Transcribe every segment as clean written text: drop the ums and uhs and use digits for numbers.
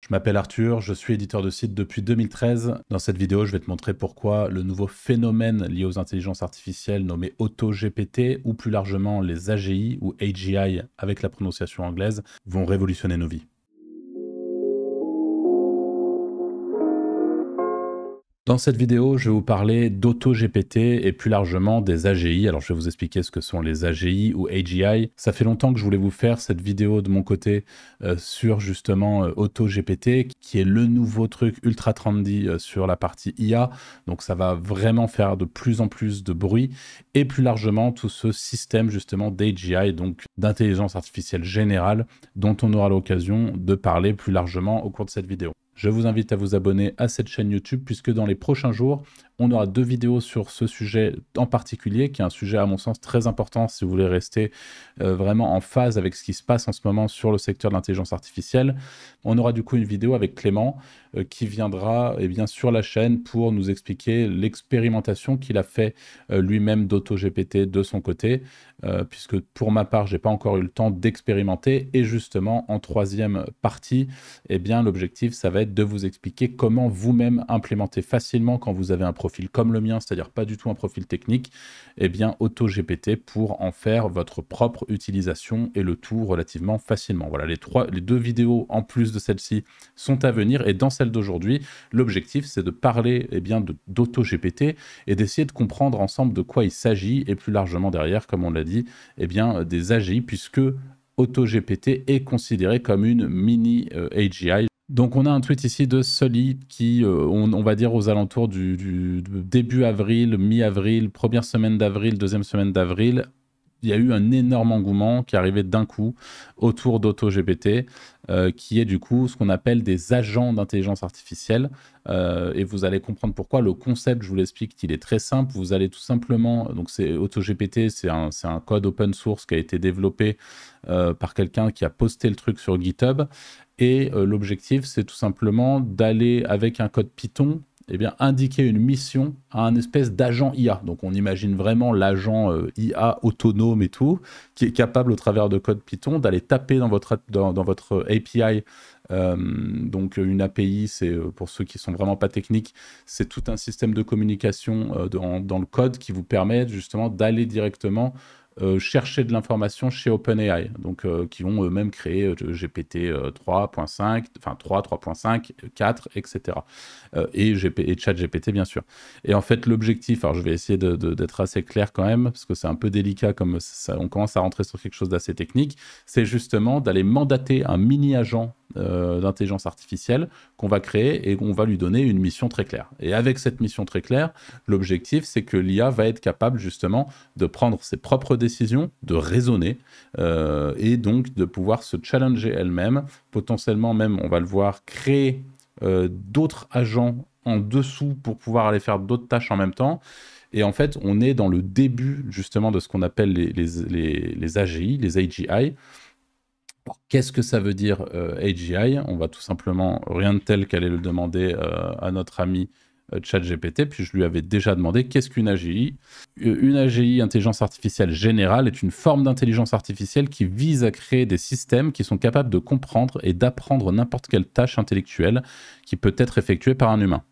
Je m'appelle Arthur, je suis éditeur de site depuis 2013. Dans cette vidéo, je vais te montrer pourquoi le nouveau phénomène lié aux intelligences artificielles nommé AutoGPT ou plus largement les AGI ou AGI avec la prononciation anglaise vont révolutionner nos vies. Dans cette vidéo, je vais vous parler d'AutoGPT et plus largement des AGI. Alors, je vais vous expliquer ce que sont les AGI ou AGI. Ça fait longtemps que je voulais vous faire cette vidéo de mon côté sur justement AutoGPT, qui est le nouveau truc ultra trendy sur la partie IA. Donc, ça va vraiment faire de plus en plus de bruit. Et plus largement, tout ce système justement d'AGI, donc d'intelligence artificielle générale, dont on aura l'occasion de parler plus largement au cours de cette vidéo. Je vous invite à vous abonner à cette chaîne YouTube puisque dans les prochains jours, on aura 2 vidéos sur ce sujet en particulier, qui est un sujet à mon sens très important si vous voulez rester vraiment en phase avec ce qui se passe en ce moment sur le secteur de l'intelligence artificielle. On aura du coup une vidéo avec Clément qui viendra sur la chaîne pour nous expliquer l'expérimentation qu'il a fait lui-même d'AutoGPT de son côté, puisque pour ma part, j'ai pas encore eu le temps d'expérimenter. Et justement, en troisième partie, l'objectif, ça va être de vous expliquer comment vous-même implémenter facilement quand vous avez un profil comme le mien, c'est-à-dire pas du tout un profil technique, AutoGPT pour en faire votre propre utilisation et le tout relativement facilement. Voilà, les 2 vidéos en plus de celle-ci sont à venir et dans celle d'aujourd'hui, l'objectif c'est de parler d'AutoGPT et d'essayer de comprendre ensemble de quoi il s'agit et plus largement derrière, comme on l'a dit, des AGI puisque AutoGPT est considéré comme une mini AGI. Donc on a un tweet ici de Sully qui, on va dire aux alentours du début avril, mi-avril, première semaine d'avril, deuxième semaine d'avril, il y a eu un énorme engouement qui est arrivé d'un coup autour d'AutoGPT, qui est du coup ce qu'on appelle des agents d'intelligence artificielle. Et vous allez comprendre pourquoi. Le concept, je vous l'explique, il est très simple. Vous allez tout simplement... Donc AutoGPT, c'est un code open source qui a été développé par quelqu'un qui a posté le truc sur GitHub. Et l'objectif, c'est tout simplement d'aller avec un code Python indiquer une mission à un espèce d'agent IA. Donc on imagine vraiment l'agent IA autonome et tout, qui est capable au travers de code Python d'aller taper dans votre API. Donc une API, c'est pour ceux qui sont vraiment pas techniques, c'est tout un système de communication dans le code qui vous permet justement d'aller directement chercher de l'information chez OpenAI, donc qui vont eux-mêmes créer GPT 3.5, enfin 3, 3.5, 4, etc. Et ChatGPT, bien sûr. Et en fait, l'objectif, alors je vais essayer d'être assez clair quand même, parce que c'est un peu délicat, comme ça, on commence à rentrer sur quelque chose d'assez technique, c'est justement d'aller mandater un mini-agent d'intelligence artificielle qu'on va créer et on va lui donner une mission très claire. Et avec cette mission très claire, l'objectif, c'est que l'IA va être capable justement de prendre ses propres décisions, de raisonner et donc de pouvoir se challenger elle-même, potentiellement même, on va le voir, créer d'autres agents en dessous pour pouvoir aller faire d'autres tâches en même temps. Et en fait, on est dans le début justement de ce qu'on appelle les AGI, les AGI. Qu'est-ce que ça veut dire AGI? On va tout simplement, rien de tel qu'aller le demander à notre ami ChatGPT, puis je lui avais déjà demandé qu'est-ce qu'une AGI. Une AGI, intelligence artificielle générale, est une forme d'intelligence artificielle qui vise à créer des systèmes qui sont capables de comprendre et d'apprendre n'importe quelle tâche intellectuelle qui peut être effectuée par un humain.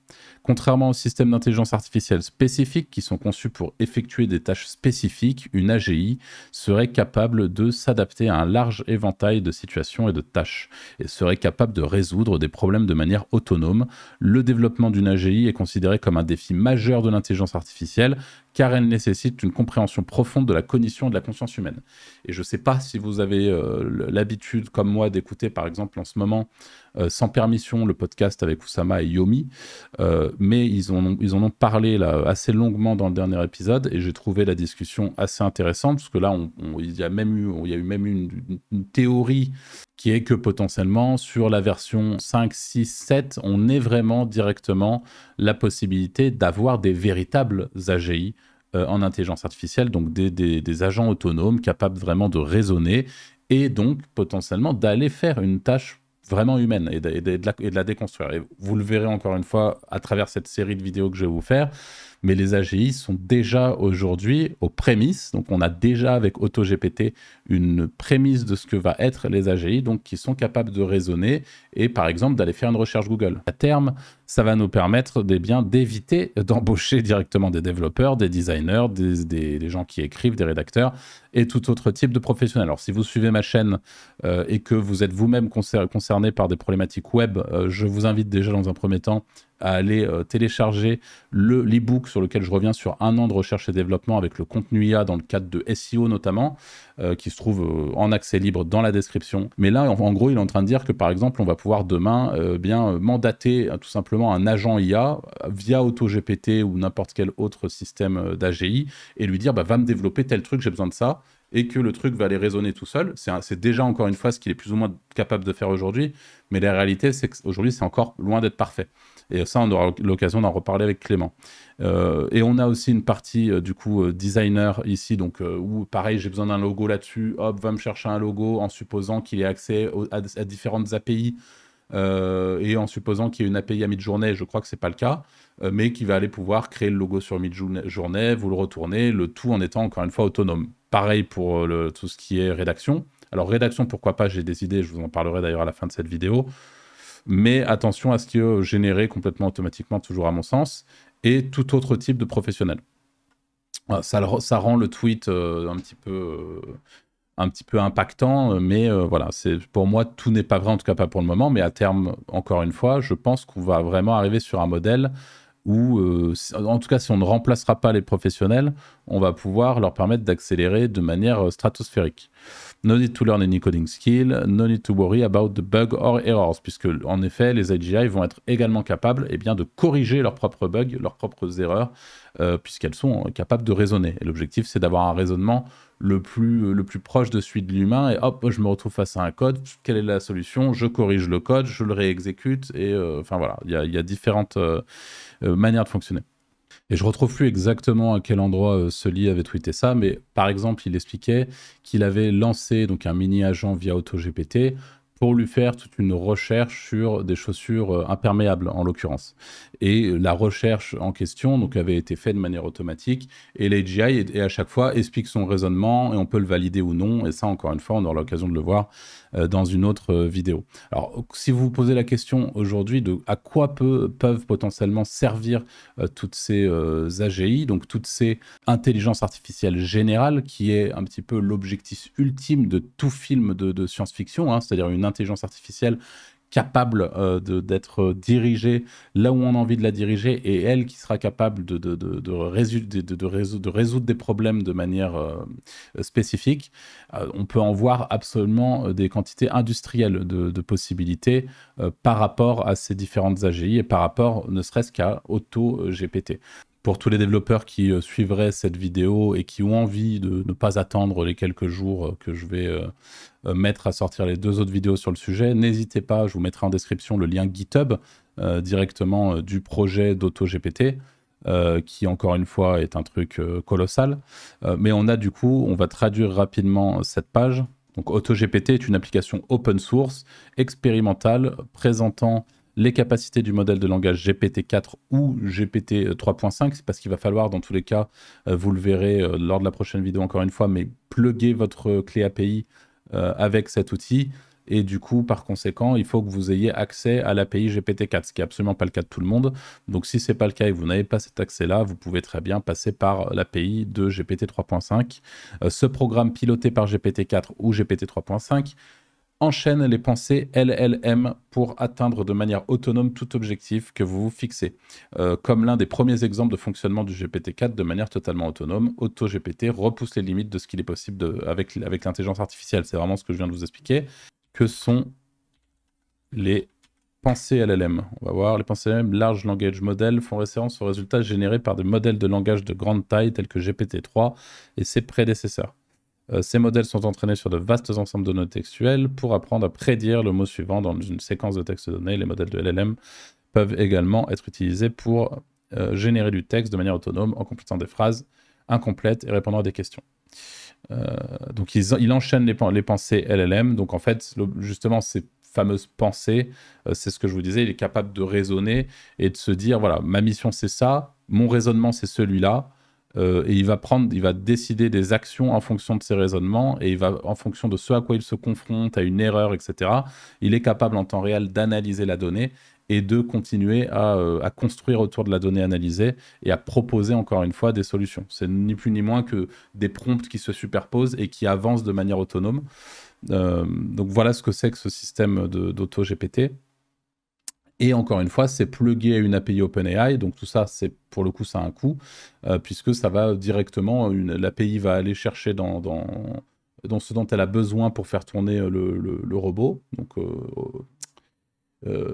Contrairement aux systèmes d'intelligence artificielle spécifiques qui sont conçus pour effectuer des tâches spécifiques, une AGI serait capable de s'adapter à un large éventail de situations et de tâches et serait capable de résoudre des problèmes de manière autonome. Le développement d'une AGI est considéré comme un défi majeur de l'intelligence artificielle car elle nécessite une compréhension profonde de la cognition et de la conscience humaine. Et je ne sais pas si vous avez l'habitude, comme moi, d'écouter, par exemple, en ce moment, sans permission, le podcast avec Oussama et Yomi, mais ils en ont parlé là, assez longuement dans le dernier épisode, et j'ai trouvé la discussion assez intéressante, parce que là, il y a eu une théorie qui est que potentiellement, sur la version 5, 6, 7, on ait vraiment directement la possibilité d'avoir des véritables AGI en intelligence artificielle, donc des agents autonomes capables vraiment de raisonner et donc potentiellement d'aller faire une tâche vraiment humaine et de la déconstruire. Et vous le verrez encore une fois à travers cette série de vidéos que je vais vous faire, mais les AGI sont déjà aujourd'hui aux prémices, donc on a déjà avec AutoGPT une prémisse de ce que va être les AGI, donc qui sont capables de raisonner et par exemple d'aller faire une recherche Google. À terme, ça va nous permettre d'éviter d'embaucher directement des développeurs, des designers, des gens qui écrivent, des rédacteurs et tout autre type de professionnels. Alors si vous suivez ma chaîne et que vous êtes vous-même concerné par des problématiques web, je vous invite déjà dans un premier temps à aller télécharger l'e-book sur lequel je reviens sur 1 an de recherche et développement avec le contenu IA dans le cadre de SEO notamment, qui se trouve en accès libre dans la description. Mais là, en gros, il est en train de dire que par exemple, on va pouvoir demain mandater tout simplement un agent IA via AutoGPT ou n'importe quel autre système d'AGI et lui dire va me développer tel truc, j'ai besoin de ça, et que le truc va aller raisonner tout seul. C'est déjà encore une fois ce qu'il est plus ou moins capable de faire aujourd'hui, mais la réalité c'est qu'aujourd'hui c'est encore loin d'être parfait. Et ça, on aura l'occasion d'en reparler avec Clément. Et on a aussi une partie, designer ici, donc où, pareil, j'ai besoin d'un logo là-dessus. Hop, va me chercher un logo en supposant qu'il ait accès à différentes API et en supposant qu'il y ait une API à Midjourney. Je crois que ce n'est pas le cas, mais qui va aller pouvoir créer le logo sur Midjourney, vous le retournez, le tout en étant encore une fois autonome. Pareil pour tout ce qui est rédaction. Alors, rédaction, pourquoi pas, j'ai des idées, je vous en parlerai d'ailleurs à la fin de cette vidéo. Mais attention à ce qui est généré complètement automatiquement, toujours à mon sens, et tout autre type de professionnel. Ça rend le tweet un petit peu impactant, mais voilà, pour moi, tout n'est pas vrai, en tout cas pas pour le moment, mais à terme, encore une fois, je pense qu'on va vraiment arriver sur un modèle où, en tout cas, si on ne remplacera pas les professionnels, on va pouvoir leur permettre d'accélérer de manière stratosphérique. No need to learn any coding skill, no need to worry about the bug or errors, puisque en effet, les AGI vont être également capables de corriger leurs propres bugs, leurs propres erreurs, puisqu'elles sont capables de raisonner. Et l'objectif, c'est d'avoir un raisonnement le plus proche de celui de l'humain, et hop, je me retrouve face à un code, quelle est la solution? Je corrige le code, je le réexécute, et enfin voilà, il y a différentes manière de fonctionner. Et je ne retrouve plus exactement à quel endroit Sully avait tweeté ça, mais par exemple, il expliquait qu'il avait lancé donc un mini-agent via AutoGPT pour lui faire toute une recherche sur des chaussures imperméables, en l'occurrence. Et la recherche en question donc, avait été faite de manière automatique, et l'AGI, et à chaque fois, explique son raisonnement, et on peut le valider ou non, et ça, encore une fois, on aura l'occasion de le voir dans une autre vidéo. Alors, si vous vous posez la question aujourd'hui de à quoi peuvent potentiellement servir toutes ces AGI, donc toutes ces intelligences artificielles générales, qui est un petit peu l'objectif ultime de tout film de science-fiction, hein, c'est-à-dire une intelligence artificielle capable d'être dirigée là où on a envie de la diriger, et elle qui sera capable de résoudre des problèmes de manière spécifique. On peut en voir absolument des quantités industrielles de possibilités par rapport à ces différentes AGI et par rapport ne serait-ce qu'à AutoGPT. Pour tous les développeurs qui suivraient cette vidéo et qui ont envie de ne pas attendre les quelques jours que je vais mettre à sortir les 2 autres vidéos sur le sujet, n'hésitez pas, je vous mettrai en description le lien GitHub directement du projet d'AutoGPT, qui encore une fois est un truc colossal. Mais on va traduire rapidement cette page. Donc AutoGPT est une application open source, expérimentale, présentant les capacités du modèle de langage GPT-4 ou GPT 3.5, c'est parce qu'il va falloir, dans tous les cas, vous le verrez lors de la prochaine vidéo encore une fois, mais plugger votre clé API avec cet outil. Et du coup, par conséquent, il faut que vous ayez accès à l'API GPT-4, ce qui n'est absolument pas le cas de tout le monde. Donc si ce n'est pas le cas et que vous n'avez pas cet accès-là, vous pouvez très bien passer par l'API de GPT 3.5. Ce programme piloté par GPT-4 ou GPT 3.5 enchaîne les pensées LLM pour atteindre de manière autonome tout objectif que vous vous fixez. Comme l'un des premiers exemples de fonctionnement du GPT-4 de manière totalement autonome, AutoGPT repousse les limites de ce qu'il est possible avec l'intelligence artificielle. C'est vraiment ce que je viens de vous expliquer. Que sont les pensées LLM? On va voir, les pensées LLM, Large Language Model, font référence aux résultats générés par des modèles de langage de grande taille tels que GPT-3 et ses prédécesseurs. Ces modèles sont entraînés sur de vastes ensembles de données textuelles pour apprendre à prédire le mot suivant dans une séquence de textes donnés. Les modèles de LLM peuvent également être utilisés pour générer du texte de manière autonome en complétant des phrases incomplètes et répondant à des questions. Donc il enchaîne les pensées LLM. Donc en fait, justement, c'est fameuse pensée, c'est ce que je vous disais, il est capable de raisonner et de se dire, voilà, ma mission c'est ça, mon raisonnement c'est celui-là, et il va décider des actions en fonction de ses raisonnements, et en fonction de ce à quoi il se confronte, à une erreur, etc., il est capable en temps réel d'analyser la donnée et de continuer à construire autour de la donnée analysée et à proposer encore une fois des solutions. C'est ni plus ni moins que des prompts qui se superposent et qui avancent de manière autonome. Donc voilà ce que c'est que ce système d'auto-GPT. Et encore une fois, c'est plugué à une API OpenAI, donc tout ça, pour le coup, ça a un coût, puisque ça va directement, l'API va aller chercher dans ce dont elle a besoin pour faire tourner le robot, donc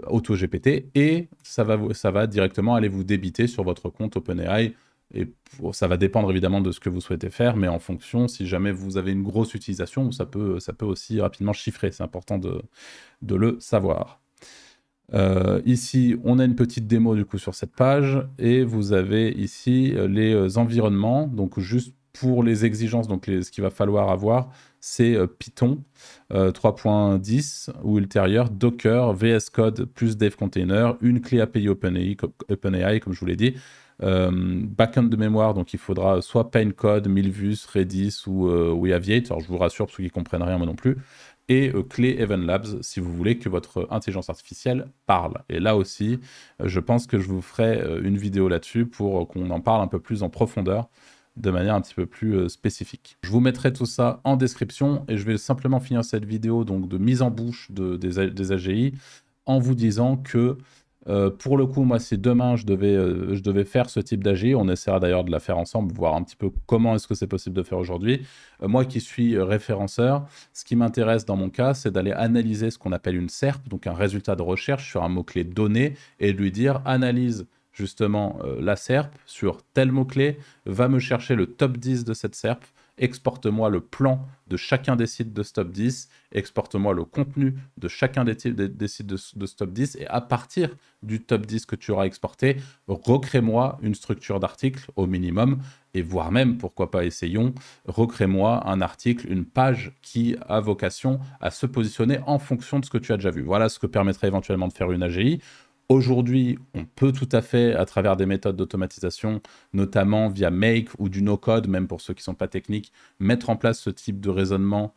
AutoGPT, et ça va directement aller vous débiter sur votre compte OpenAI. Et ça va dépendre évidemment de ce que vous souhaitez faire, mais en fonction, si jamais vous avez une grosse utilisation, ça peut aussi rapidement chiffrer. C'est important de le savoir. Ici, on a une petite démo du coup sur cette page, et vous avez ici les environnements. Donc juste pour les exigences, donc ce qu'il va falloir avoir, c'est Python 3.10 ou ultérieur, Docker, VS Code plus Dev Container, une clé API OpenAI comme je vous l'ai dit, backend de mémoire, donc il faudra soit Pinecode, Milvus, Redis ou Aviate. Alors je vous rassure, pour ceux qui ne comprennent rien, moi non plus. Et clé Even Labs, si vous voulez que votre intelligence artificielle parle. Et là aussi, je pense que je vous ferai une vidéo là-dessus pour qu'on en parle un peu plus en profondeur, de manière un petit peu plus spécifique. Je vous mettrai tout ça en description, et je vais simplement finir cette vidéo donc, de mise en bouche des AGI en vous disant que pour le coup, moi, si demain je devais faire ce type d'AGI, on essaiera d'ailleurs de la faire ensemble, voir un petit peu comment est-ce que c'est possible de faire aujourd'hui. Moi qui suis référenceur, ce qui m'intéresse dans mon cas, c'est d'aller analyser ce qu'on appelle une SERP, donc un résultat de recherche sur un mot-clé donné, et de lui dire analyse justement la SERP sur tel mot-clé, va me chercher le top 10 de cette SERP, exporte-moi le plan de chacun des sites de ce top 10, exporte-moi le contenu de chacun des sites de ce top 10, et à partir du top 10 que tu auras exporté, recrée-moi une structure d'article au minimum, et voire même, pourquoi pas essayons, recrée-moi un article, une page qui a vocation à se positionner en fonction de ce que tu as déjà vu. Voilà ce que permettrait éventuellement de faire une AGI. Aujourd'hui, on peut tout à fait, à travers des méthodes d'automatisation, notamment via Make ou du no-code, même pour ceux qui ne sont pas techniques, mettre en place ce type de raisonnement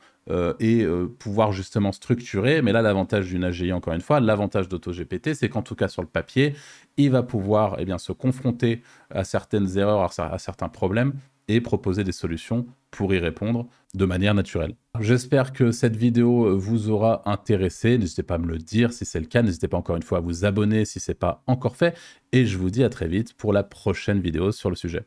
et pouvoir justement structurer. Mais là, l'avantage d'une AGI, encore une fois, l'avantage d'AutoGPT, c'est qu'en tout cas sur le papier, il va pouvoir se confronter à certaines erreurs, à certains problèmes, et proposer des solutions pour y répondre de manière naturelle. J'espère que cette vidéo vous aura intéressé. N'hésitez pas à me le dire si c'est le cas. N'hésitez pas encore une fois à vous abonner si ce n'est pas encore fait. Et je vous dis à très vite pour la prochaine vidéo sur le sujet.